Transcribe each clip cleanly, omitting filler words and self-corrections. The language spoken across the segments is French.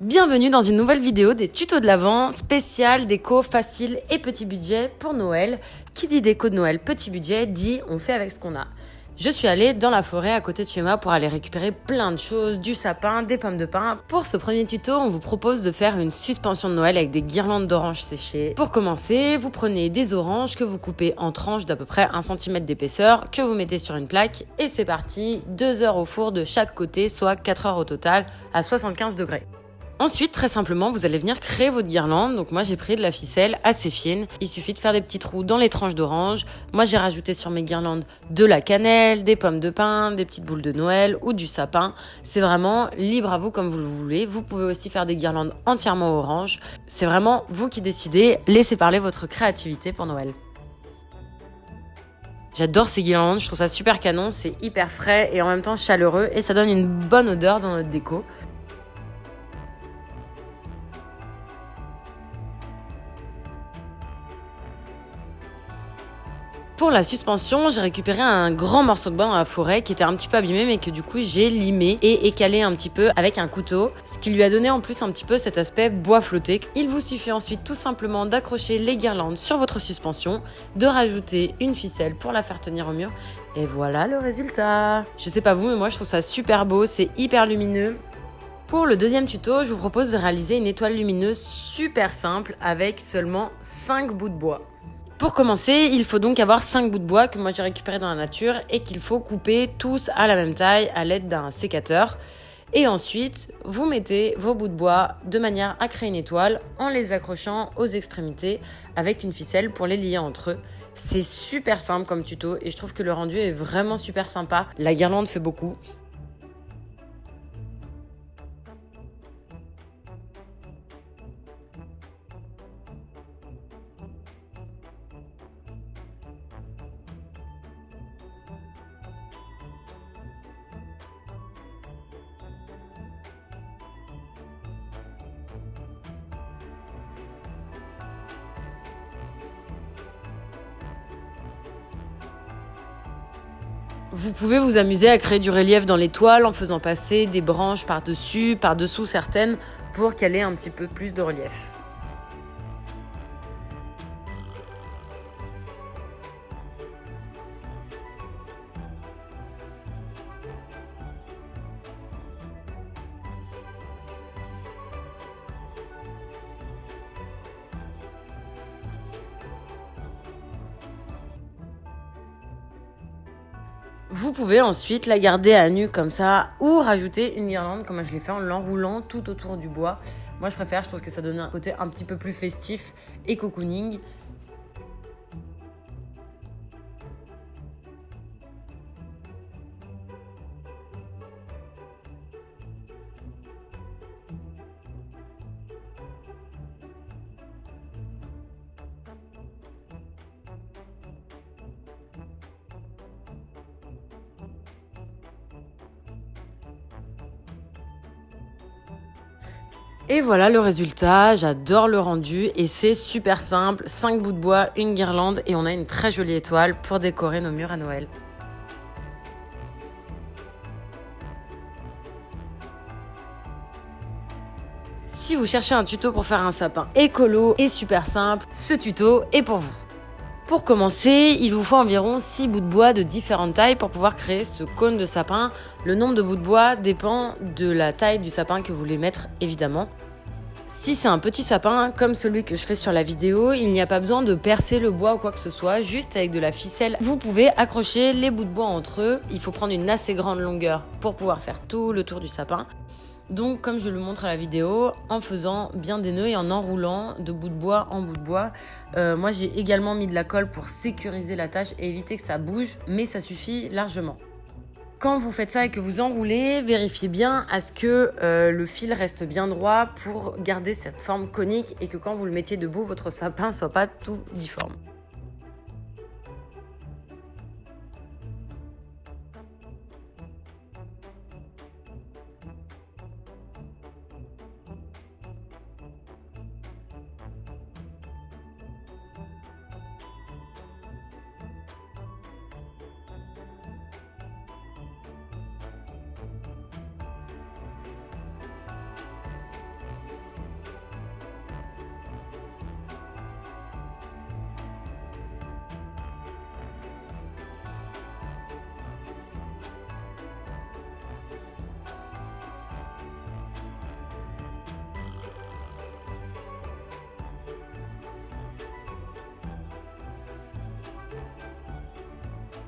Bienvenue dans une nouvelle vidéo des tutos de l'Avent, spécial déco facile et petit budget pour Noël. Qui dit déco de Noël, petit budget, dit on fait avec ce qu'on a. Je suis allée dans la forêt à côté de chez moi pour aller récupérer plein de choses, du sapin, des pommes de pin. Pour ce premier tuto, on vous propose de faire une suspension de Noël avec des guirlandes d'oranges séchées. Pour commencer, vous prenez des oranges que vous coupez en tranches d'à peu près 1 cm d'épaisseur, que vous mettez sur une plaque et c'est parti, 2 heures au four de chaque côté, soit 4 heures au total à 75 degrés. Ensuite, très simplement, vous allez venir créer votre guirlande. Donc moi, j'ai pris de la ficelle assez fine. Il suffit de faire des petits trous dans les tranches d'orange. Moi, j'ai rajouté sur mes guirlandes de la cannelle, des pommes de pin, des petites boules de Noël ou du sapin. C'est vraiment libre à vous comme vous le voulez. Vous pouvez aussi faire des guirlandes entièrement orange. C'est vraiment vous qui décidez. Laissez parler votre créativité pour Noël. J'adore ces guirlandes, je trouve ça super canon. C'est hyper frais et en même temps chaleureux et ça donne une bonne odeur dans notre déco. Pour la suspension, j'ai récupéré un grand morceau de bois dans la forêt qui était un petit peu abîmé mais que du coup j'ai limé et écalé un petit peu avec un couteau, ce qui lui a donné en plus un petit peu cet aspect bois flotté. Il vous suffit ensuite tout simplement d'accrocher les guirlandes sur votre suspension, de rajouter une ficelle pour la faire tenir au mur et voilà le résultat. Je sais pas vous mais moi je trouve ça super beau, c'est hyper lumineux. Pour le deuxième tuto, je vous propose de réaliser une étoile lumineuse super simple avec seulement 5 bouts de bois. Pour commencer, il faut donc avoir 5 bouts de bois que moi j'ai récupérés dans la nature et qu'il faut couper tous à la même taille à l'aide d'un sécateur. Et ensuite, vous mettez vos bouts de bois de manière à créer une étoile en les accrochant aux extrémités avec une ficelle pour les lier entre eux. C'est super simple comme tuto et je trouve que le rendu est vraiment super sympa. La guirlande fait beaucoup. Vous pouvez vous amuser à créer du relief dans les toiles en faisant passer des branches par-dessus, par-dessous certaines, pour qu'elle ait un petit peu plus de relief. Vous pouvez ensuite la garder à nu comme ça ou rajouter une guirlande comme je l'ai fait en l'enroulant tout autour du bois. Moi je préfère, je trouve que ça donne un côté un petit peu plus festif et cocooning. Et voilà le résultat, j'adore le rendu et c'est super simple, 5 bouts de bois, une guirlande et on a une très jolie étoile pour décorer nos murs à Noël. Si vous cherchez un tuto pour faire un sapin écolo et super simple, ce tuto est pour vous. Pour commencer, il vous faut environ 6 bouts de bois de différentes tailles pour pouvoir créer ce cône de sapin. Le nombre de bouts de bois dépend de la taille du sapin que vous voulez mettre, évidemment. Si c'est un petit sapin, comme celui que je fais sur la vidéo, il n'y a pas besoin de percer le bois ou quoi que ce soit, juste avec de la ficelle. Vous pouvez accrocher les bouts de bois entre eux. Il faut prendre une assez grande longueur pour pouvoir faire tout le tour du sapin. Donc, comme je le montre à la vidéo, en faisant bien des nœuds et en enroulant de bout de bois en bout de bois. Moi, j'ai également mis de la colle pour sécuriser la tâche et éviter que ça bouge, mais ça suffit largement. Quand vous faites ça et que vous enroulez, vérifiez bien à ce que le fil reste bien droit pour garder cette forme conique et que quand vous le mettiez debout, votre sapin ne soit pas tout difforme.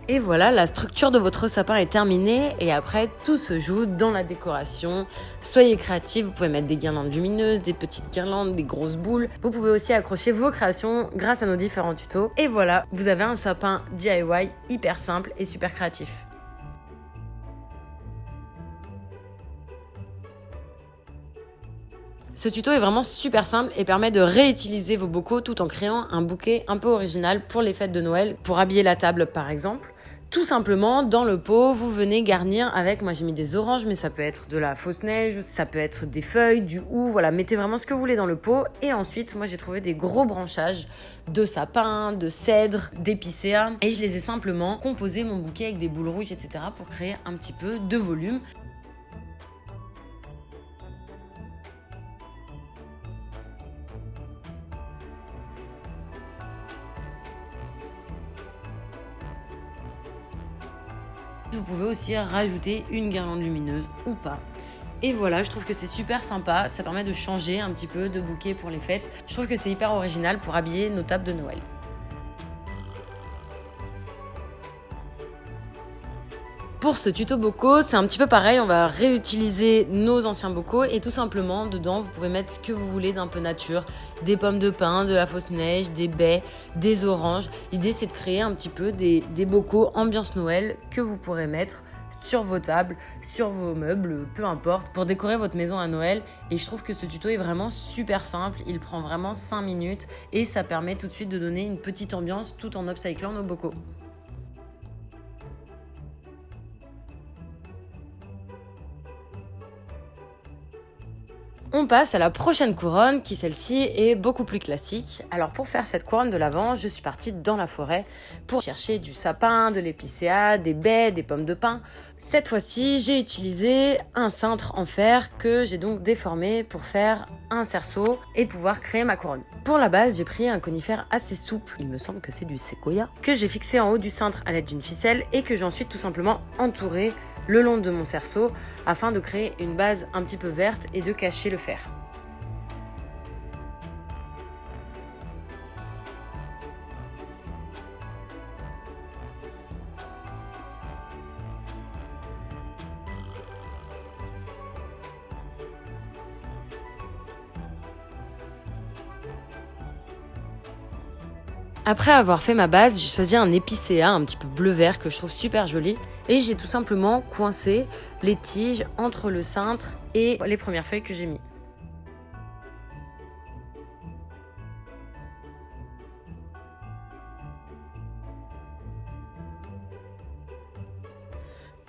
Et voilà, la structure de votre sapin est terminée et après tout se joue dans la décoration. Soyez créatifs, vous pouvez mettre des guirlandes lumineuses, des petites guirlandes, des grosses boules. Vous pouvez aussi accrocher vos créations grâce à nos différents tutos. Et voilà, vous avez un sapin DIY hyper simple et super créatif. Ce tuto est vraiment super simple et permet de réutiliser vos bocaux tout en créant un bouquet un peu original pour les fêtes de Noël, pour habiller la table par exemple. Tout simplement, dans le pot, vous venez garnir avec, moi j'ai mis des oranges, mais ça peut être de la fausse neige, ça peut être des feuilles, du hou, voilà, mettez vraiment ce que vous voulez dans le pot. Et ensuite, moi j'ai trouvé des gros branchages de sapin, de cèdre, d'épicéa, et je les ai simplement composé mon bouquet avec des boules rouges, etc. pour créer un petit peu de volume. Vous pouvez aussi rajouter une guirlande lumineuse ou pas. Et voilà, je trouve que c'est super sympa, ça permet de changer un petit peu de bouquet pour les fêtes. Je trouve que c'est hyper original pour habiller nos tables de Noël. Pour ce tuto bocaux, c'est un petit peu pareil, on va réutiliser nos anciens bocaux et tout simplement dedans vous pouvez mettre ce que vous voulez d'un peu nature, des pommes de pin, de la fausse neige, des baies, des oranges. L'idée c'est de créer un petit peu des bocaux ambiance Noël que vous pourrez mettre sur vos tables, sur vos meubles, peu importe, pour décorer votre maison à Noël. Et je trouve que ce tuto est vraiment super simple, il prend vraiment 5 minutes et ça permet tout de suite de donner une petite ambiance tout en upcyclant nos bocaux. On passe à la prochaine couronne qui celle-ci est beaucoup plus classique. Alors pour faire cette couronne de l'Avent, je suis partie dans la forêt pour chercher du sapin, de l'épicéa, des baies, des pommes de pin. Cette fois-ci, j'ai utilisé un cintre en fer que j'ai donc déformé pour faire un cerceau et pouvoir créer ma couronne. Pour la base, j'ai pris un conifère assez souple, il me semble que c'est du séquoia, que j'ai fixé en haut du cintre à l'aide d'une ficelle et que j'ai ensuite tout simplement entouré le long de mon cerceau afin de créer une base un petit peu verte et de cacher le fer. Après avoir fait ma base, j'ai choisi un épicéa un petit peu bleu-vert que je trouve super joli. Et j'ai tout simplement coincé les tiges entre le cintre et les premières feuilles que j'ai mis.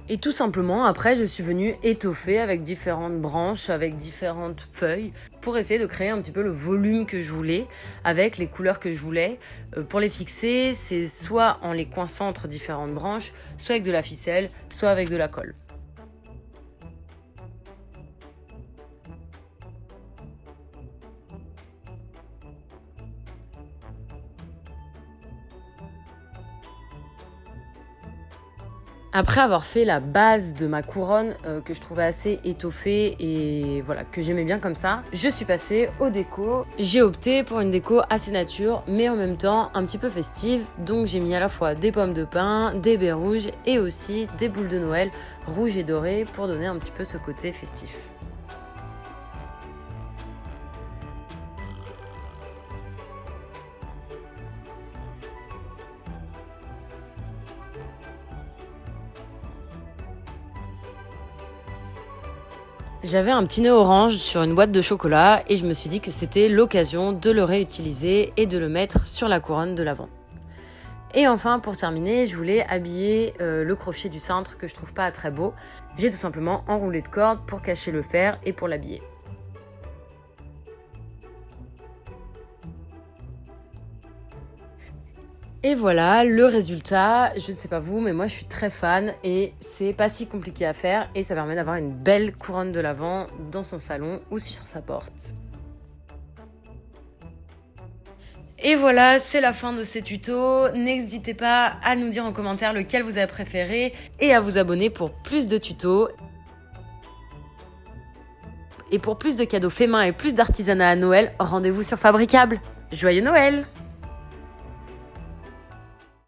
Et tout simplement, après, je suis venue étoffer avec différentes branches, avec différentes feuilles, pour essayer de créer un petit peu le volume que je voulais, avec les couleurs que je voulais. Pour les fixer, c'est soit en les coinçant entre différentes branches, soit avec de la ficelle, soit avec de la colle. Après avoir fait la base de ma couronne que je trouvais assez étoffée et voilà, que j'aimais bien comme ça, je suis passée aux décos. J'ai opté pour une déco assez nature mais en même temps un petit peu festive. Donc j'ai mis à la fois des pommes de pin, des baies rouges et aussi des boules de Noël rouges et dorées pour donner un petit peu ce côté festif. J'avais un petit nœud orange sur une boîte de chocolat et je me suis dit que c'était l'occasion de le réutiliser et de le mettre sur la couronne de l'Avent. Et enfin, pour terminer, je voulais habiller le crochet du cintre que je trouve pas très beau. J'ai tout simplement enroulé de corde pour cacher le fer et pour l'habiller. Et voilà le résultat, je ne sais pas vous, mais moi je suis très fan et c'est pas si compliqué à faire et ça permet d'avoir une belle couronne de l'Avent dans son salon ou sur sa porte. Et voilà, c'est la fin de ces tutos. N'hésitez pas à nous dire en commentaire lequel vous avez préféré et à vous abonner pour plus de tutos. Et pour plus de cadeaux faits main et plus d'artisanat à Noël, rendez-vous sur Fabricable. Joyeux Noël!